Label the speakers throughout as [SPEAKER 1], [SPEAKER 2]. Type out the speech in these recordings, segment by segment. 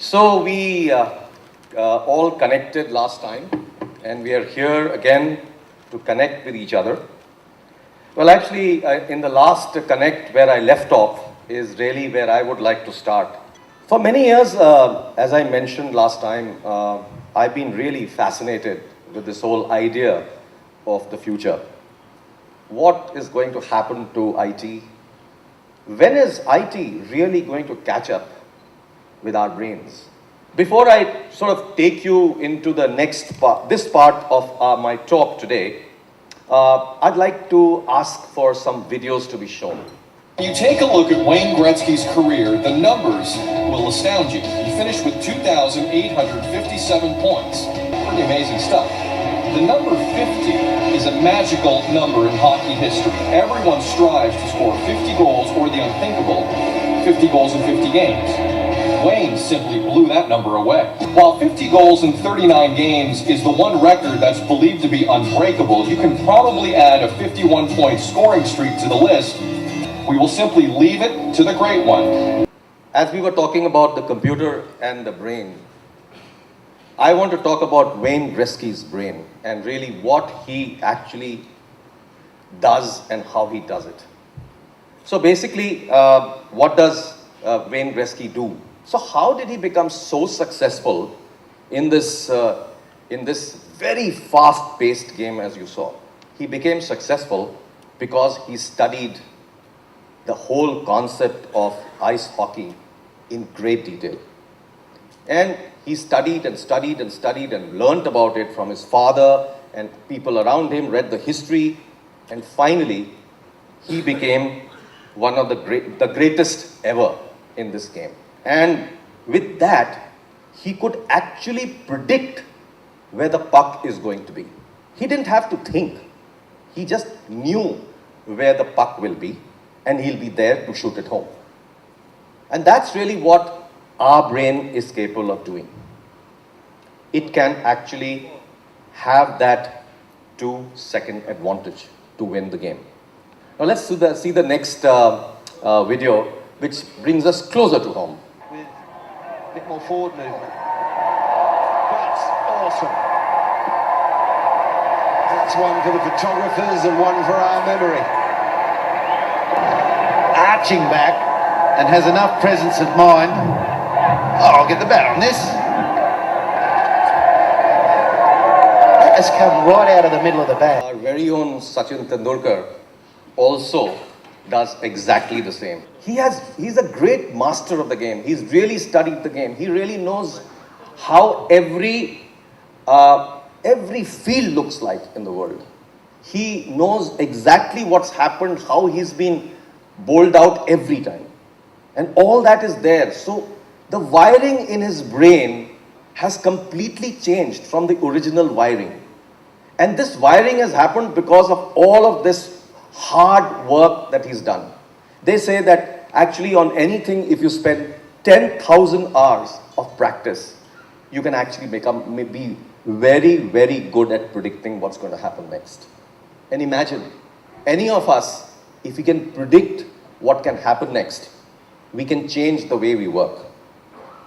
[SPEAKER 1] So we all connected last time, and we are here again to connect with each other. Well, actually, in the last connect where I left off is really where I would like to start. For many years, as I mentioned last time, I've been really fascinated with this whole idea of the future. What is going to happen to IT? When is IT really going to catch up with our brains? Before I sort of take you into the next part, this part of my talk today, I'd like to ask for some videos to be shown.
[SPEAKER 2] When you take a look at Wayne Gretzky's career, the numbers will astound you. He finished with 2,857 points. Pretty amazing stuff. The number 50 is a magical number in hockey history. Everyone strives to score 50 goals or the unthinkable, 50 goals in 50 games. Wayne simply blew that number away. While 50 goals in 39 games is the one record that's believed to be unbreakable, you can probably add a 51-point scoring streak to the list. We will simply leave it to the great one.
[SPEAKER 1] As we were talking about the computer and the brain, I want to talk about Wayne Gretzky's brain and really what he actually does and how he does it. So basically, what does Wayne Gretzky do? So how did he become so successful in this very fast-paced game as you saw? He became successful because he studied the whole concept of ice hockey in great detail. And he studied and studied and studied and learned about it from his father and people around him, read the history, and finally he became one of the greatest ever in this game. And with that, he could actually predict where the puck is going to be. He didn't have to think. He just knew where the puck will be, and he'll be there to shoot it home. And that's really what our brain is capable of doing. It can actually have that 2-second advantage to win the game. Now let's see the next video, which brings us closer to home.
[SPEAKER 3] With a bit more forward movement. That's awesome. That's one for the photographers and one for our memory. Arching back and has enough presence of mind. Oh, I'll get the bat on this. That has come right out of the middle of the bat.
[SPEAKER 1] Our very own Sachin Tendulkar also does exactly the same. He's a great master of the game. He's really studied the game. He really knows how every field looks like in the world. He knows exactly what's happened, how he's been bowled out every time. And all that is there. So the wiring in his brain has completely changed from the original wiring. And this wiring has happened because of all of this hard work that he's done. They say that actually on anything, if you spend 10,000 hours of practice, you can actually be very, very good at predicting what's going to happen next. And imagine, any of us, if we can predict what can happen next, we can change the way we work.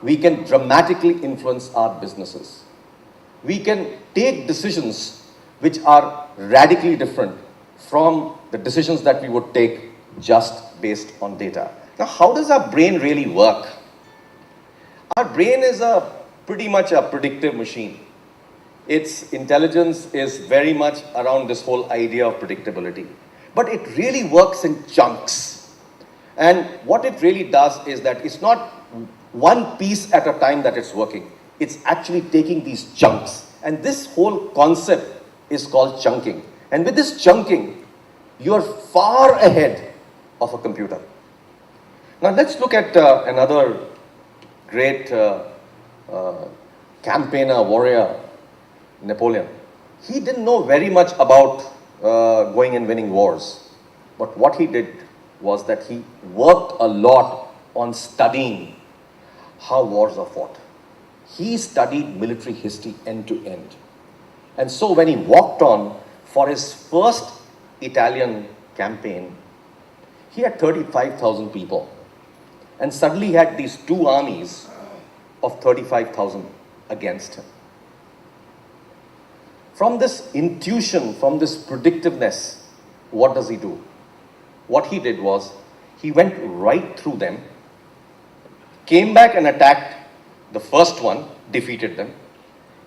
[SPEAKER 1] We can dramatically influence our businesses. We can take decisions which are radically different from the decisions that we would take just based on data. Now, how does our brain really work? Our brain is pretty much a predictive machine. Its intelligence is very much around this whole idea of predictability. But it really works in chunks. And what it really does is that it's not one piece at a time that it's working. It's actually taking these chunks. And this whole concept is called chunking. And with this chunking, you're far ahead of a computer. Now let's look at another great campaigner, warrior, Napoleon. He didn't know very much about going and winning wars. But what he did was that he worked a lot on studying how wars are fought. He studied military history end to end. And so when he walked on for his first Italian campaign, he had 35,000 people. And suddenly he had these two armies of 35,000 against him. From this intuition, from this predictiveness, what does he do? What he did was, he went right through them, came back and attacked the first one, defeated them,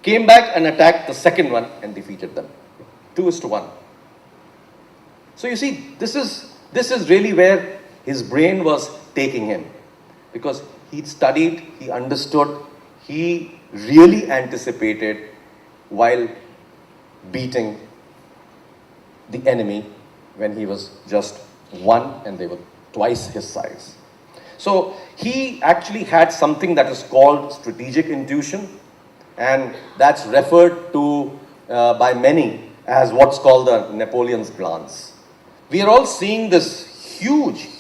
[SPEAKER 1] came back and attacked the second one and defeated them. 2:1. So you see, this is really where his brain was taking him, because he studied, he understood, he really anticipated while beating the enemy when he was just one and they were twice his size. So he actually had something that is called strategic intuition, and that's referred to by many as what's called the Napoleon's glance. We are all seeing this huge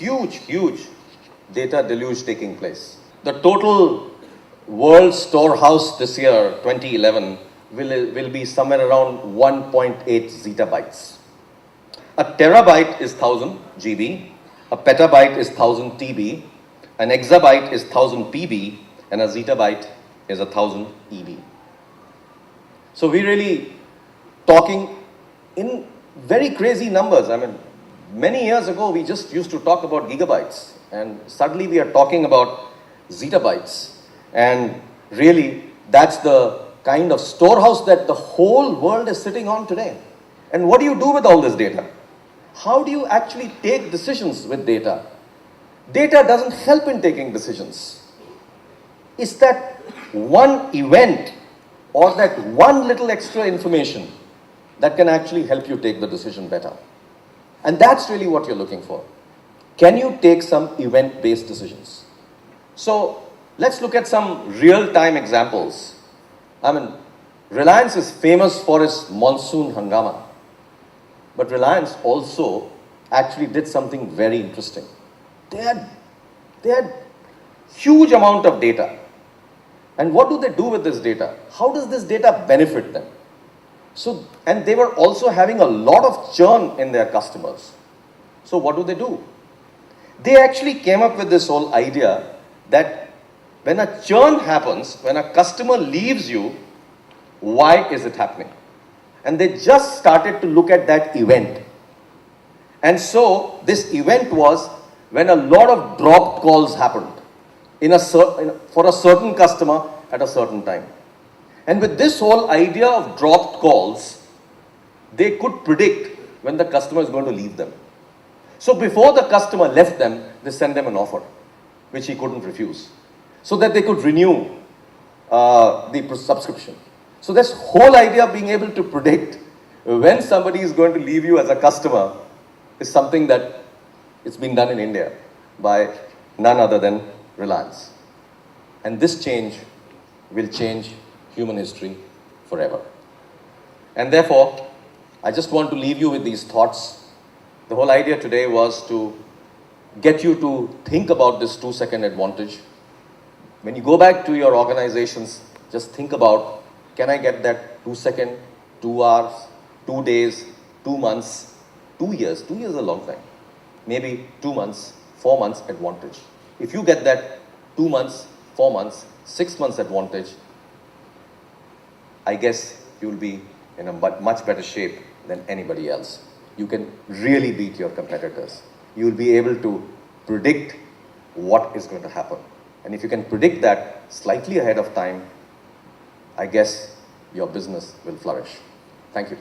[SPEAKER 1] data deluge taking place. The total world storehouse this year, 2011, will be somewhere around 1.8 zettabytes. A terabyte is 1000 GB, a petabyte is 1000 TB, an exabyte is 1000 PB, and a zettabyte is 1000 EB. So we're really talking in very crazy numbers. I mean, many years ago, we just used to talk about gigabytes, and suddenly we are talking about zettabytes. And really, that's the kind of storehouse that the whole world is sitting on today. And what do you do with all this data? How do you actually take decisions with data? Data doesn't help in taking decisions. It's that one event or that one little extra information that can actually help you take the decision better. And that's really what you're looking for. Can you take some event-based decisions? So let's look at some real-time examples. I mean, Reliance is famous for its monsoon hangama. But Reliance also actually did something very interesting. They had huge amount of data. And what do they do with this data? How does this data benefit them? So, and they were also having a lot of churn in their customers. So what do? They actually came up with this whole idea that when a churn happens, when a customer leaves you, why is it happening? And they just started to look at that event. And so this event was when a lot of dropped calls happened for a certain customer at a certain time. And with this whole idea of dropped calls, they could predict when the customer is going to leave them. So before the customer left them, they sent them an offer, which he couldn't refuse, so that they could renew the subscription. So this whole idea of being able to predict when somebody is going to leave you as a customer is something that it's been done in India by none other than Reliance. And this change will change human history forever. And therefore, I just want to leave you with these thoughts. The whole idea today was to get you to think about this 2-second advantage. When you go back to your organizations, just think about, can I get that 2 second, 2 hours, 2 days, 2 months, 2 years? 2 years is a long time. Maybe 2 months, 4 months advantage. If you get that 2 months, 4 months, 6 months advantage, I guess you'll be in a much better shape than anybody else. You can really beat your competitors. You'll be able to predict what is going to happen. And if you can predict that slightly ahead of time, I guess your business will flourish. Thank you.